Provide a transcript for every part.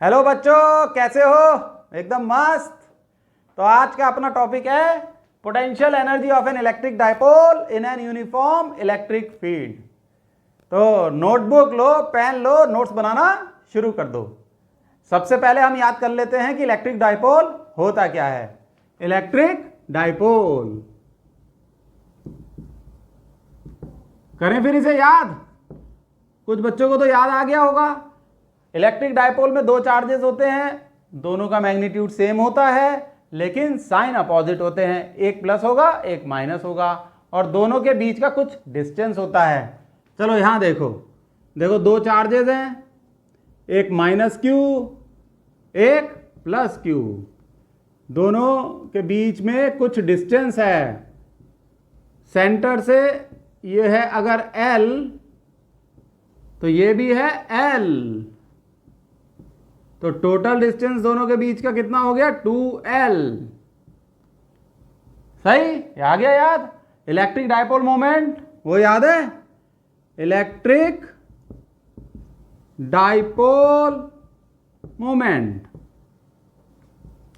Hello बच्चों, कैसे हो? एकदम मस्त। तो आज का अपना टॉपिक है potential energy of an electric dipole in an uniform electric field. तो नोटबुक लो, पेन लो, नोट्स बनाना शुरू कर दो। सबसे पहले हम याद कर लेते हैं कि इलेक्ट्रिक डाइपोल होता क्या है। इलेक्ट्रिक डाइपोल करें फिर इसे याद। कुछ बच्चों को तो याद आ गया होगा। इलेक्ट्रिक डाइपोल में दो चार्जेस होते हैं, दोनों का मैग्नीट्यूड सेम होता है लेकिन साइन अपोजिट होते हैं। एक प्लस होगा, एक माइनस होगा और दोनों के बीच का कुछ डिस्टेंस होता है। चलो यहां देखो, दो चार्जेस हैं, एक माइनस क्यू, एक प्लस क्यू। दोनों के बीच में कुछ डिस्टेंस है। सेंटर से ये है अगर L तो ये भी है L, तो टोटल डिस्टेंस दोनों के बीच का कितना हो गया? 2L। सही, आ गया याद। इलेक्ट्रिक डाइपोल मोमेंट वो याद है, इलेक्ट्रिक डाइपोल मोमेंट।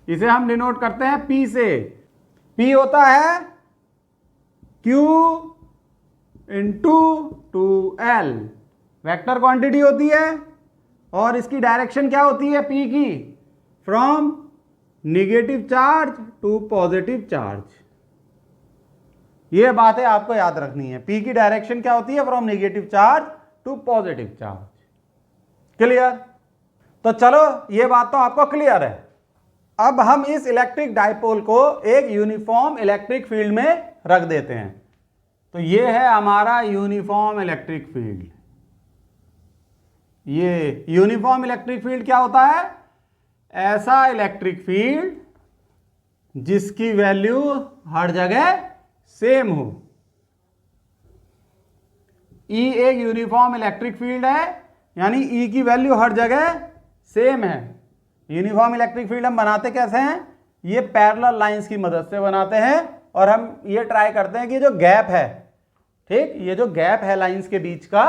इसे हम डिनोट करते हैं P से। P होता है Q into 2L, vector quantity होती है और इसकी डायरेक्शन क्या होती है P की? From negative charge to positive charge. ये बातें आपको याद रखनी है। P की डायरेक्शन क्या होती है? From negative charge to positive charge. Clear? तो चलो, ये बात तो आपको क्लियर है। अब हम इस इलेक्ट्रिक डाइपोल को एक यूनिफॉर्म इलेक्ट्रिक फील्ड में रख देते हैं। तो ये है हमारा यूनिफॉर्म इलेक्ट्रिक फील्ड। ये यूनिफॉर्म इलेक्ट्रिक फील्ड क्या होता है? ऐसा इलेक्ट्रिक फील्ड जिसकी वैल्यू हर जगह सेम हो। E एक यूनिफॉर्म इलेक्ट्रिक फील्ड है, यानी E की वैल्यू हर जगह सेम है। यूनिफॉर्म इलेक्ट्रिक फील्ड हम बनाते कैसे हैं? ये पैरेलल लाइंस की मदद से बनाते हैं और हम ये ट्राई करते हैं कि जो गैप है, ठीक, ये जो गैप है लाइंस के बीच का,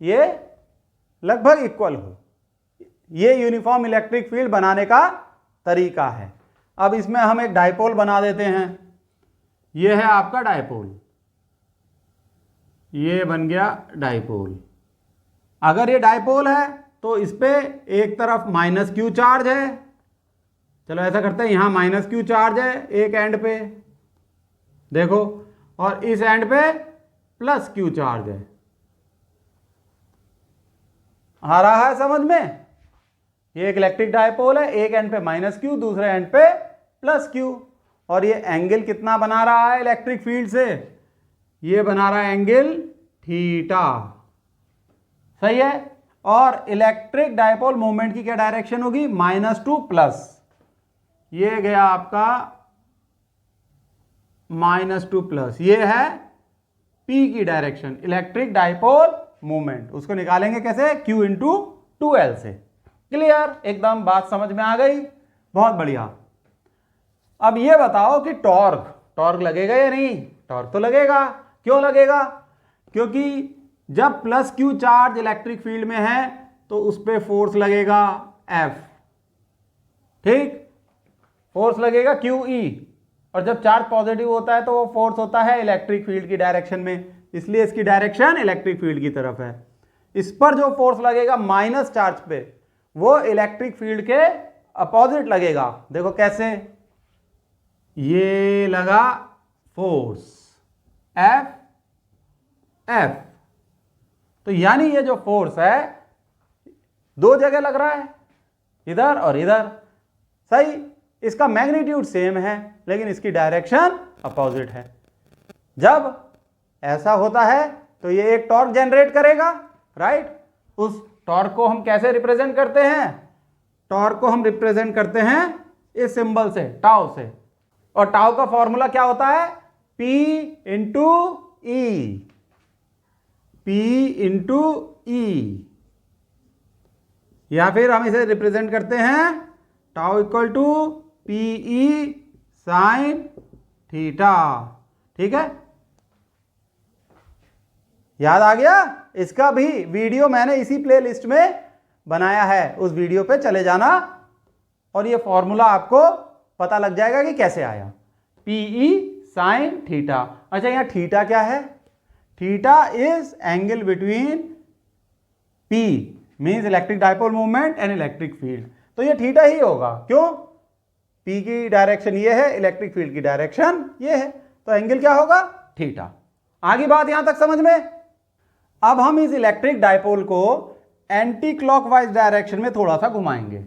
ये लगभग इक्वल हो। ये यूनिफॉर्म इलेक्ट्रिक फील्ड बनाने का तरीका है। अब इसमें हम एक डाइपोल बना देते हैं। ये है आपका डाइपोल, ये बन गया डाइपोल। अगर ये डाइपोल है तो इस पे एक तरफ माइनस क्यू चार्ज है। चलो ऐसा करते हैं, यहां माइनस क्यू चार्ज है एक एंड पे, देखो, और इस एंड पे प्लस क्यू चार्ज है। आ रहा है समझ में? ये एक इलेक्ट्रिक डाइपोल है, एक एंड पे माइनस क्यू, दूसरे एंड पे प्लस क्यू। और ये एंगल कितना बना रहा है इलेक्ट्रिक फील्ड से? ये बना रहा है एंगल थीटा। सही है। और इलेक्ट्रिक डाइपोल मोमेंट की क्या डायरेक्शन होगी? Minus two plus. ये गया आपका माइनस टू प्लस, ये है P की डायरेक्शन, इलेक्ट्रिक डाइपोल मोमेंट। उसको निकालेंगे कैसे? Q इंटू 2L से। क्लियर? एकदम बात समझ में आ गई? बहुत बढ़िया। अब ये बताओ कि टॉर्क लगेगा या नहीं? टॉर्क तो लगेगा। क्यों लगेगा? क्योंकि जब plus Q charge electric field में है तो उस पर फोर्स लगेगा F, ठीक, फोर्स लगेगा QE। और जब चार्ज पॉजिटिव होता है तो वो फोर्स होता है इलेक्ट्रिक फील्ड की डायरेक्शन में, इसलिए इसकी डायरेक्शन इलेक्ट्रिक फील्ड की तरफ है। इस पर जो फोर्स लगेगा माइनस चार्ज पे, वो इलेक्ट्रिक फील्ड के अपोजिट लगेगा। देखो कैसे, ये लगा फोर्स F, तो यानी ये जो फोर्स है दो जगह लग रहा है, इधर और इधर। सही, इसका मैग्नीट्यूड सेम है लेकिन इसकी डायरेक्शन अपोजिट है। जब ऐसा होता है तो ये एक टॉर्क जनरेट करेगा, राइट। उस टॉर्क को हम कैसे रिप्रेजेंट करते हैं? टॉर्क को हम रिप्रेजेंट करते हैं इस सिंबल से, टाउ से। और टाउ का फॉर्मूला क्या होता है? P into E, P into E। या फिर हम इसे रिप्रेजेंट करते हैं tau equal to PE sine theta. ठीक है, याद आ गया? इसका भी वीडियो मैंने इसी प्लेलिस्ट में बनाया है उस वीडियो पे चले जाना और ये फॉर्मूला आपको पता लग जाएगा कि कैसे आया। PE sine theta. अच्छा, यहाँ थीटा क्या है? Theta is angle between P means electric dipole movement and electric field. तो ये थीटा ही होगा। क्यों? P की डायरेक्शन ये है, इलेक्ट्रिक फील्ड की डायरेक्शन ये है, तो एंगल क्या होगा? थीटा। आगे बात यहां तक समझ में? अब हम इस इलेक्ट्रिक डाइपोल को एंटी क्लॉकवाइज डायरेक्शन में थोड़ा सा घुमाएंगे।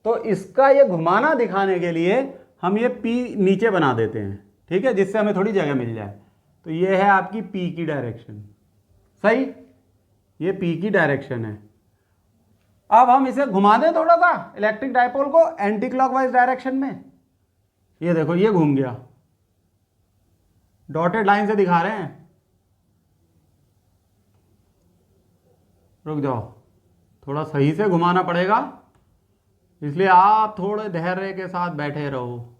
तो इसका ये घुमाना दिखाने के लिए हम ये P नीचे बना देते हैं, ठीक है, जिससे हमें थोड़ी जगह मिल जाए। तो ये है आपकी P की डायरेक्शन, सही, ये P की डायरेक्शन है। अब हम इसे घुमा दें थोड़ा सा इलेक्ट्रिक डाइपोल को एंटी क्लॉकवाइज डायरेक्शन में। ये देखो, ये घूम गया, डॉटेड लाइन से दिखा रहे हैं। रुक जाओ, थोड़ा सही से घुमाना पड़ेगा, इसलिए आप थोड़े धैर्य के साथ बैठे रहो।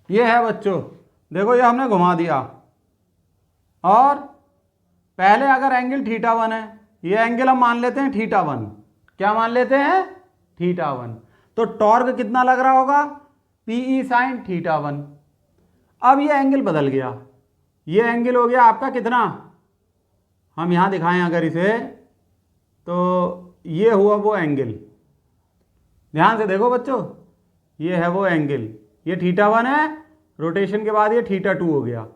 ये है बच्चों, देखो ये हमने घुमा दिया। और पहले अगर एंगल θ1 है, ये एंगल हम मान लेते हैं θ1। क्या मान लेते हैं? θ1। तो टॉर्क कितना लग रहा होगा? PE sine θ1। अब ये एंगल बदल गया, ये एंगल हो गया आपका कितना? हम यहां दिखाएं अगर इसे, तो ये हुआ वो एंगल। ध्यान से देखो बच्चों, ये है वो एंगल, ये θ1 है, रोटेशन के बाद ये θ2 हो गया।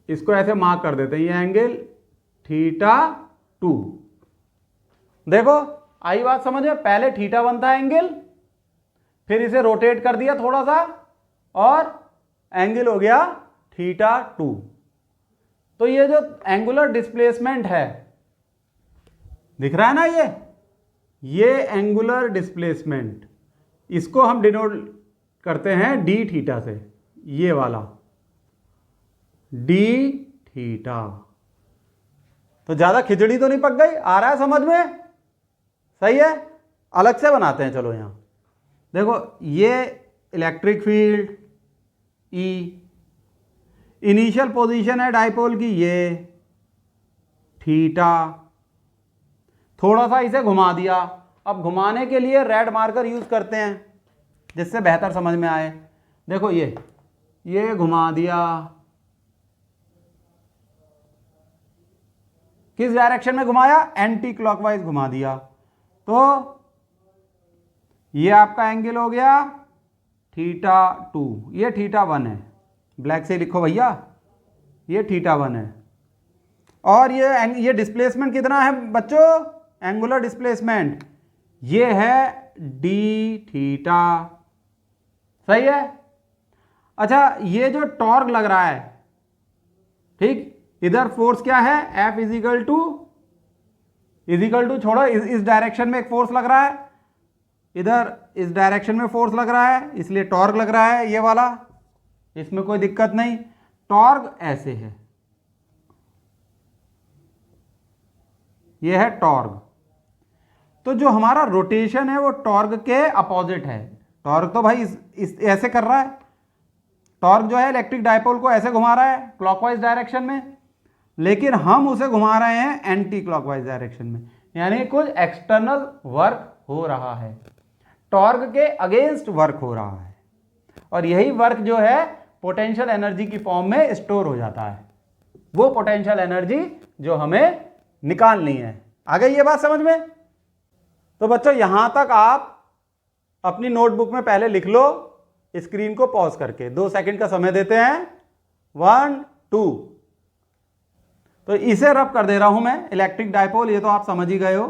इसको ऐसे मार्क कर देते हैं, ये एंगल θ2। देखो आई बात समझ में? पहले θ1 था एंगल, फिर इसे रोटेट कर दिया थोड़ा सा और एंगल हो गया θ2। तो ये जो एंगुलर डिस्प्लेसमेंट है, दिख रहा है ना, ये एंगुलर डिस्प्लेसमेंट, इसको हम डिनोट करते हैं dθ से, ये वाला dθ। तो ज्यादा खिचड़ी तो नहीं पक गई? आ रहा है समझ में? सही है। अलग से बनाते हैं, चलो यहां देखो, ये electric field E, initial position है डाइपोल की ये थीटा, थोड़ा सा इसे घुमा दिया। अब घुमाने के लिए रेड मार्कर यूज करते हैं जिससे बेहतर समझ में आए। देखो ये घुमा दिया, किस डायरेक्शन में घुमाया? एंटी क्लॉकवाइज घुमा दिया। तो ये आपका एंगल हो गया θ2, ये θ1 है, ब्लैक से लिखो भैया, ये θ1 है। और ये डिस्प्लेसमेंट कितना है बच्चों? एंगुलर डिस्प्लेसमेंट ये है dθ, सही है। अच्छा, ये जो टॉर्क लग रहा है, ठीक, इधर फोर्स क्या है? F इजिकल टू छोड़ो, इस डायरेक्शन में एक फोर्स लग रहा है, इधर इस डायरेक्शन में फोर्स लग रहा है, इसलिए टॉर्क लग रहा है ये वाला, इसमें कोई दिक्कत नहीं। टॉर्क ऐसे है, ये है टॉर्क। तो जो हमारा रोटेशन है वो टॉर्क के अपोजिट है। टॉर्क तो भाई इस ऐसे कर रहा है, टॉर्क जो है इलेक्ट्रिक डाइपोल को ऐसे घुमा रहा है क्लॉकवाइज डायरेक्शन में, लेकिन हम उसे घुमा रहे हैं एंटी क्लॉकवाइज डायरेक्शन में, यानी कुछ एक्सटर्नल वर्क हो रहा है, टॉर्क के अगेंस्ट वर्क हो रहा है। और यही वर्क जो है पोटेंशियल एनर्जी की फॉर्म में स्टोर हो जाता है, वो पोटेंशियल एनर्जी जो हमें निकालनी है। आ गई ये बात समझ में? तो बच्चों यहां तक आप अपनी नोटबुक में पहले लिख लो, स्क्रीन को पॉज करके 2 सेकंड का समय देते हैं। 1 2। तो इसे रब कर दे रहा हूं मैं, इलेक्ट्रिक डाइपोल, ये तो आप समझ ही गए हो।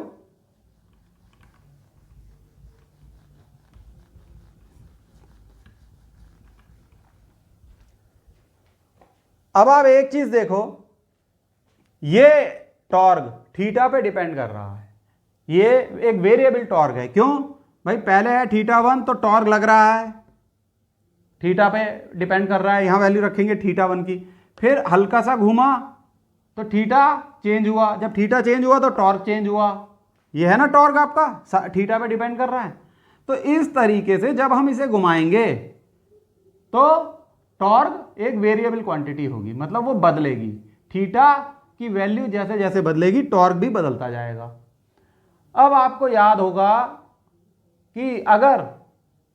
अब आप एक चीज देखो, ये टॉर्क थीटा पे डिपेंड कर रहा है, ये एक वेरिएबल टॉर्क है। क्यों भाई? पहले है θ1 तो टॉर्क लग रहा है, थीटा पे डिपेंड कर रहा है, यहां वैल्यू रखेंगे θ1 की। फिर हल्का सा घूमा तो थीटा चेंज हुआ, जब थीटा चेंज हुआ तो टॉर्क चेंज हुआ। ये है ना टॉर्क आपका, थीटा पे डिपेंड कर रहा है। तो इस तरीके से जब हम इसे घुमाएंगे तो टॉर्क एक वेरिएबल क्वांटिटी होगी, मतलब वो बदलेगी। थीटा की वैल्यू जैसे जैसे बदलेगी टॉर्क भी बदलता जाएगा। अब आपको याद होगा कि अगर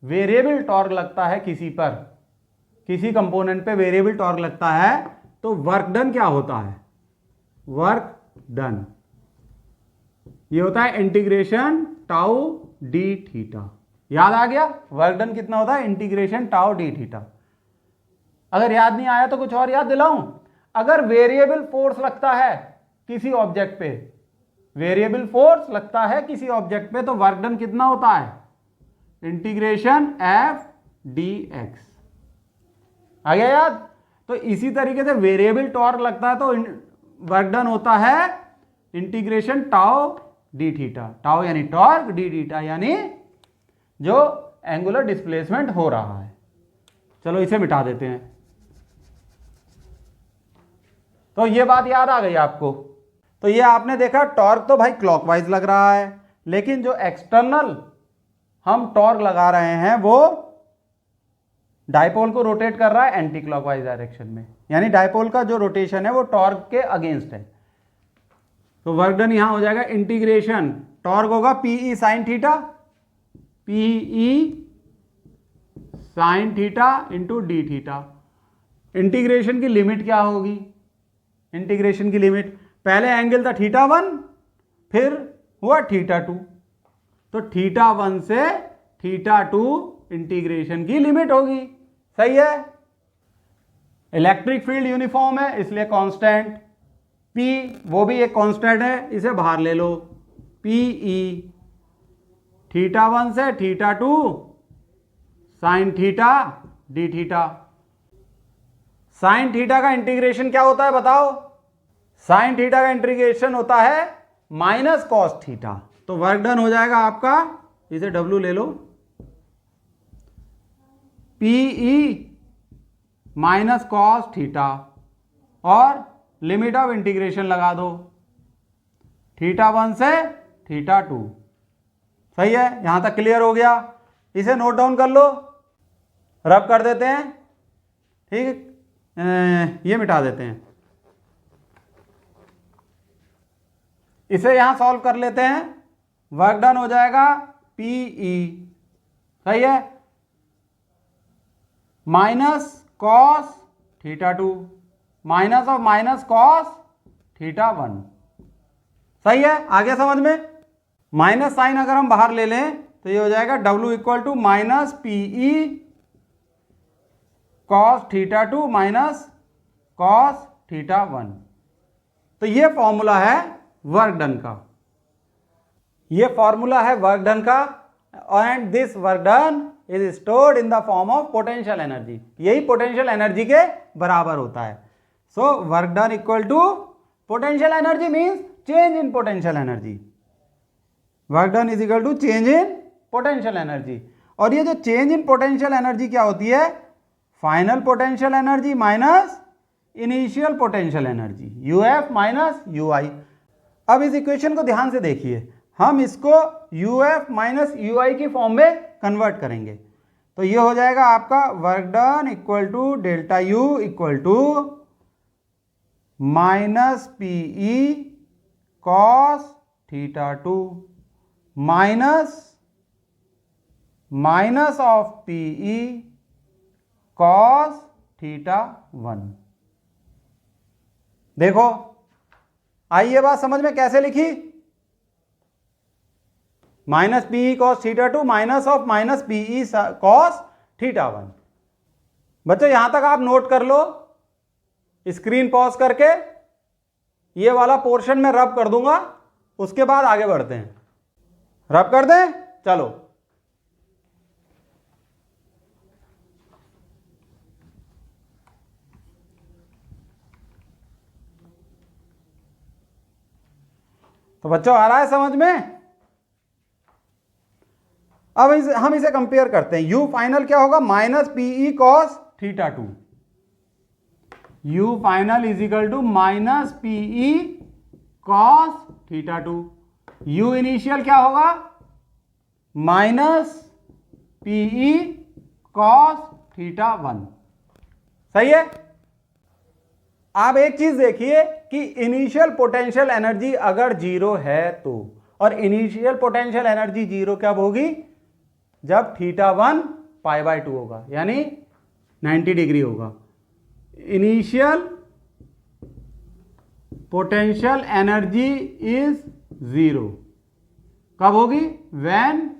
वेरिएबल टॉर्क लगता है किसी पर, किसी कंपोनेंट पे वेरिएबल टॉर्क लगता है, तो वर्क डन क्या होता है? वर्क डन ये होता है इंटीग्रेशन टाउ डी थीटा। याद आ गया? वर्क डन कितना होता है? Integration tau D theta. अगर याद नहीं आया तो कुछ और याद दिलाऊं। अगर वेरिएबल फोर्स लगता है किसी ऑब्जेक्ट पे, वेरिएबल फोर्स लगता है किसी ऑब्जेक्ट पे, तो वर्क डन कितना होता है? Integration F D X. आ गया याद? तो इसी तरीके से वेरिएबल टॉर्क लगता है तो वर्क डन होता है integration tau D theta. Tau यानी टॉर्क, डी थीटा यानी जो एंगुलर डिस्प्लेसमेंट हो रहा है। चलो इसे मिटा देते हैं। तो ये बात याद आ गई आपको। तो ये आपने देखा टॉर्क तो भाई क्लॉकवाइज लग रहा है, लेकिन जो एक्सटर्नल हम टॉर्क लगा रहे हैं वो डायपोल को रोटेट कर रहा है एंटी क्लॉकवाइज डायरेक्शन में, यानी डायपोल का जो रोटेशन है वो टॉर्क के अगेंस्ट है। तो वर्क डन यहां हो जाएगा इंटीग्रेशन, टॉर्क होगा P E sine theta, P E sine theta into d theta. Integration की लिमिट क्या होगी? इंटीग्रेशन की लिमिट, पहले एंगल था θ1, फिर हुआ θ2, तो θ1 से θ2 इंटीग्रेशन की लिमिट होगी। सही है? इलेक्ट्रिक फील्ड यूनिफॉर्म है इसलिए कांस्टेंट P वो भी एक कांस्टेंट है, इसे बाहर ले लो। PE θ1 से θ2 sine theta D theta. Sine theta का इंटीग्रेशन क्या होता है बताओ? साइन थीटा का इंटीग्रेशन होता है माइनस कॉस थीटा। तो वर्क डन हो जाएगा आपका, इसे W ले लो, PE माइनस कॉस थीटा और लिमिट ऑफ इंटीग्रेशन लगा दो θ1 से θ2। सही है? यहां तक क्लियर हो गया? इसे नोट डाउन कर लो, रब कर देते हैं। ठीक है, ये मिटा देते हैं, इसे यहां सॉल्व कर लेते हैं। वर्क डन हो जाएगा PE, सही है, minus cos θ2 minus of minus cos θ1। सही है? आ गया समझ में? माइनस साइन अगर हम बाहर ले लें तो ये हो जाएगा W equal to minus PE cos θ2 minus cos θ1। तो ये फॉर्मूला है वर्क डन का, ये फॉर्मूला है वर्क डन का, and this work done is stored in the form of potential energy. यही पोटेंशियल एनर्जी के बराबर होता है। So work done equal to potential energy means change in potential energy. Work done is equal to change in potential energy. और ये जो change in potential energy क्या होती है? Final potential energy minus initial potential energy, UF माइनस UI। अब इस equation को ध्यान से देखिए, हम इसको UF माइनस UI की फॉर्म में कन्वर्ट करेंगे। तो ये हो जाएगा आपका work done equal to delta U equal to minus PE cos θ2 minus of PE cos θ1। देखो आई ये बात समझ में कैसे लिखी? Minus PE cos θ2 minus of minus PE cos θ1। बच्चों यहां तक आप नोट कर लो, स्क्रीन पॉज करके ये वाला पोर्शन में रब कर दूंगा, उसके बाद आगे बढ़ते हैं। रब कर दें? चलो तो बच्चों आ रहा है समझ में? अब हम इसे कंपेयर करते हैं। U फाइनल क्या होगा? Minus PE cos θ2। U final is equal to minus PE cos θ2। U initial क्या होगा? Minus PE cos θ1। सही है। आप एक चीज देखिए कि इनिशियल पोटेंशियल एनर्जी अगर जीरो है तो, और इनिशियल पोटेंशियल एनर्जी जीरो कब होगी, जब θ1 π/2 होगा, यानी 90 डिग्री होगा। Initial potential energy is zero कब होगी, व्हेन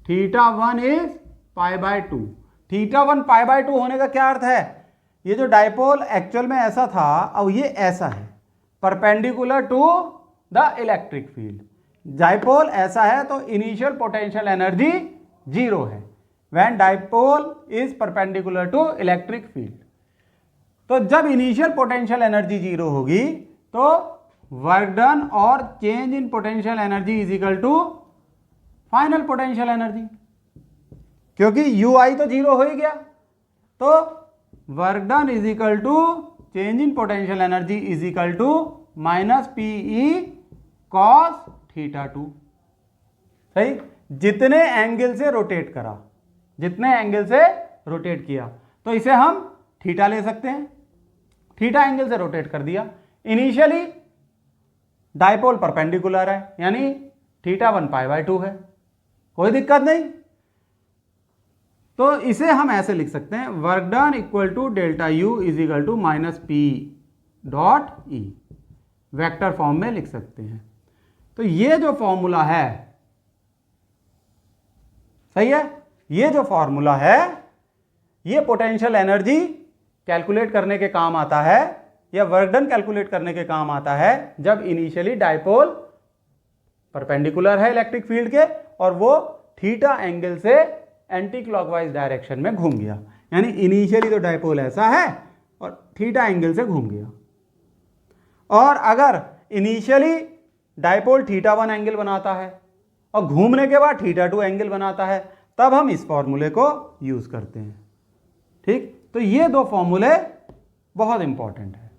θ1 इज π/2। θ1 π/2 होने का क्या अर्थ है, ये जो डायपोल एक्चुअल में ऐसा था, अब ये ऐसा है, perpendicular to the electric field. Dipole ऐसा है तो इनिशियल पोटेंशियल एनर्जी जीरो है, when dipole is perpendicular to electric field. तो जब इनिशियल पोटेंशियल एनर्जी जीरो होगी तो वर्क डन और change in potential energy is equal to final potential energy, क्योंकि ui तो जीरो हो ही गया, तो work done is equal to change in potential energy is equal to -PE cos θ2। सही, जितने एंगल से रोटेट करा, जितने एंगल से रोटेट किया, तो इसे हम थीटा ले सकते हैं, थीटा एंगल से रोटेट कर दिया। इनिशियली डायपोल परपेंडिकुलर है, यानी θ1 π/2 है, कोई दिक्कत नहीं। तो इसे हम ऐसे लिख सकते हैं, work done equal to ΔU is equal to -P.E, vector form में लिख सकते हैं। तो ये जो फॉर्मूला है, सही है, ये जो फॉर्मूला है ये पोटेंशियल एनर्जी कैलकुलेट करने के काम आता है, या वर्क डन कैलकुलेट करने के काम आता है, जब इनिशियली डायपोल परपेंडिकुलर है इलेक्ट्रिक फील्ड के और वो थीटा एंगल से एंटी क्लॉकवाइज डायरेक्शन में घूम गया, यानी इनिशियली तो डायपोल ऐसा है और थीटा एंगल से घूम गया। और अगर इनिशियली डायपोल θ1 एंगल बनाता है और घूमने के बाद θ2 एंगल बनाता है, तब हम इस फॉर्मूले को यूज करते हैं। ठीक, तो ये दो फॉर्मूले बहुत इंपॉर्टेंट है,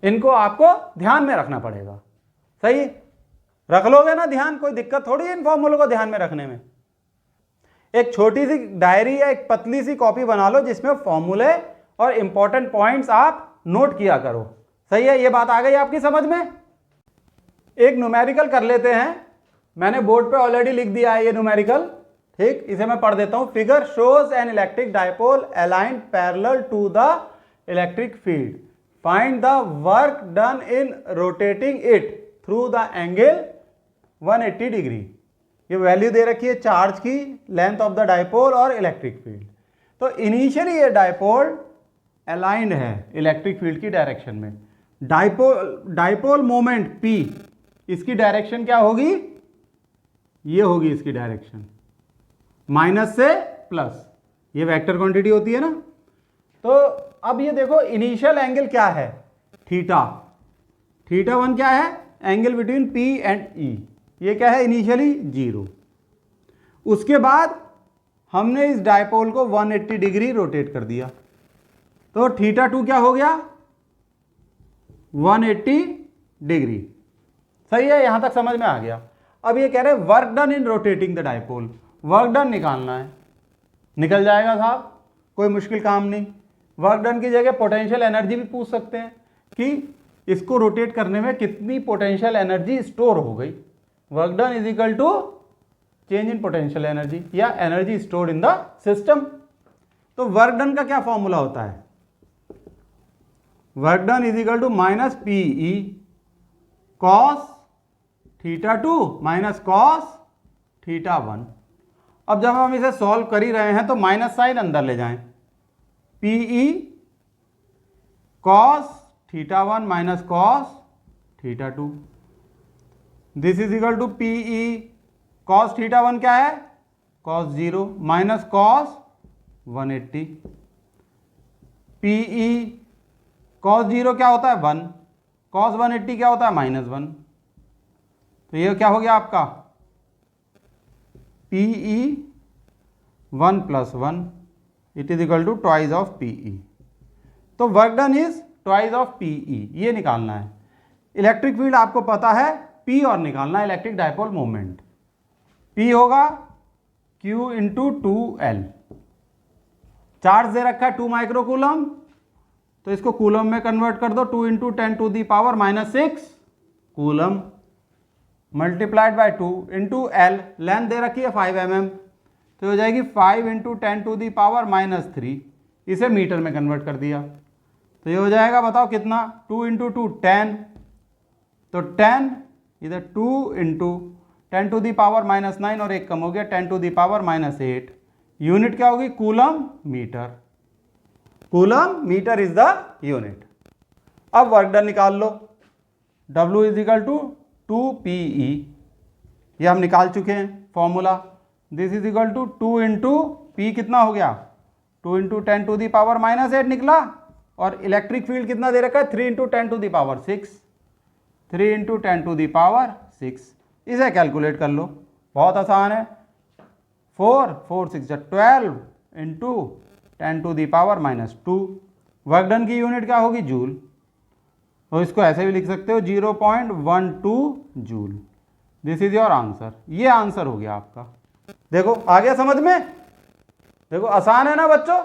इनको आपको ध्यान में रखना पड़ेगा। सही, रख लोगे ना ध्यान, कोई दिक्कत थोड़ी है इन फॉर्मूलों को ध्यान में रखने में। एक छोटी सी डायरी या एक पतली सी कॉपी बना लो जिसमें फॉर्मूले और इंपॉर्टेंट पॉइंट्स आप नोट किया करो। सही है, ये बात आ गई आपकी समझ में। एक न्यूमेरिकल कर लेते हैं, मैंने बोर्ड पे ऑलरेडी लिख दिया है ये न्यूमेरिकल। ठीक, इसे मैं पढ़ देता हूं। Figure shows an electric dipole aligned parallel to the electric field, find the work done in rotating it through the angle 180 degree. ये वैल्यू दे रखी है चार्ज की, लेंथ ऑफ द डायपोल और इलेक्ट्रिक फील्ड। तो इनिशियली ये dipole aligned है electric field की डायरेक्शन में। डायपोल मोमेंट P, इसकी डायरेक्शन क्या होगी, ये होगी इसकी डायरेक्शन, माइनस से प्लस, ये वेक्टर क्वांटिटी होती है ना। तो अब ये देखो इनिशियल एंगल क्या है, थीटा, θ1 क्या है, angle between P and E, ये क्या है इनिशियली जीरो। उसके बाद हमने इस डायपोल को 180 डिग्री रोटेट कर दिया, तो θ2 क्या हो गया 180 डिग्री। सही है, यहां तक समझ में आ गया। अब ये कह रहे हैं work done in rotating the dipole, work done निकालना है, निकल जाएगा साहब, कोई मुश्किल काम नहीं। वर्क डन की जगह पोटेंशियल एनर्जी भी पूछ सकते हैं कि इसको रोटेट करने में कितनी पोटेंशियल एनर्जी स्टोर हो गई। Work done is equal to change in potential energy या energy stored in the system. तो वर्क डन का क्या फॉर्मूला होता है, work done is equal to -PE cos θ2 minus cos θ1। अब जब हम इसे सॉल्व कर ही रहे हैं तो माइनस साइन अंदर ले जाएं, PE cos θ1 minus cos θ2, this is equal to PE cos θ1 क्या है cos 0 minus cos 180, PE cos 0 क्या होता है 1, cos 180 क्या होता है -1। तो ये क्या हो गया आपका PE 1 + 1 it is equal to twice of PE। तो work done is twice of PE, ये निकालना है। इलेक्ट्रिक फील्ड आपको पता है P और निकालना है इलेक्ट्रिक डायपोल मोमेंट। P होगा Q × 2L। चार्ज दे रखा है 2 माइक्रो कूलम, तो इसको कूलम में कन्वर्ट कर दो, 2 into 10⁻⁻6 coulomb multiplied by 2 into L, length दे रखी है 5 mm, तो हो जाएगी 5 इंटू 10⁻⁻3, इसे मीटर में कन्वर्ट कर दिया, तो ये हो जाएगा बताओ कितना, 2 इंटू 2 10, तो 10 इधर 2 इंटू 10⁻⁻9 और एक कम हो गया 10⁻⁻8, यूनिट क्या होगी, coulomb metre. Coulomb metre is the unit. अब वर्क डन निकाल लो, W is equal to 2PE, ये हम निकाल चुके हैं formula. This is equal to 2 into P कितना हो गया, 2 इंटू 10⁻⁻8 निकला, और इलेक्ट्रिक फील्ड कितना दे रखा है, 3 इंटू 10⁻6, 3 इंटू 10⁻6, इसे कैलकुलेट कर लो, बहुत आसान है, 4 6 12 इंटू 10⁻², वर्क डन की यूनिट क्या होगी, जूल, और इसको ऐसे भी लिख सकते हो 0.12 joule. This is your answer, ये आंसर हो गया आपका। देखो आ गया समझ में, देखो आसान है ना बच्चों,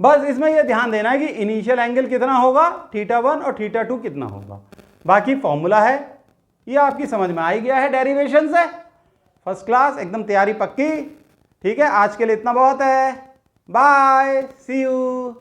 बस इसमें ये ध्यान देना है कि इनिशियल एंगल कितना होगा, θ1 और θ2 कितना होगा, बाकी फॉर्मूला है ये आपकी समझ में आ ही गया है डेरिवेशन से, फर्स्ट क्लास एकदम तैयारी पक्की। ठीक है, आज के लिए इतना बहुत है, बाय, सी यू।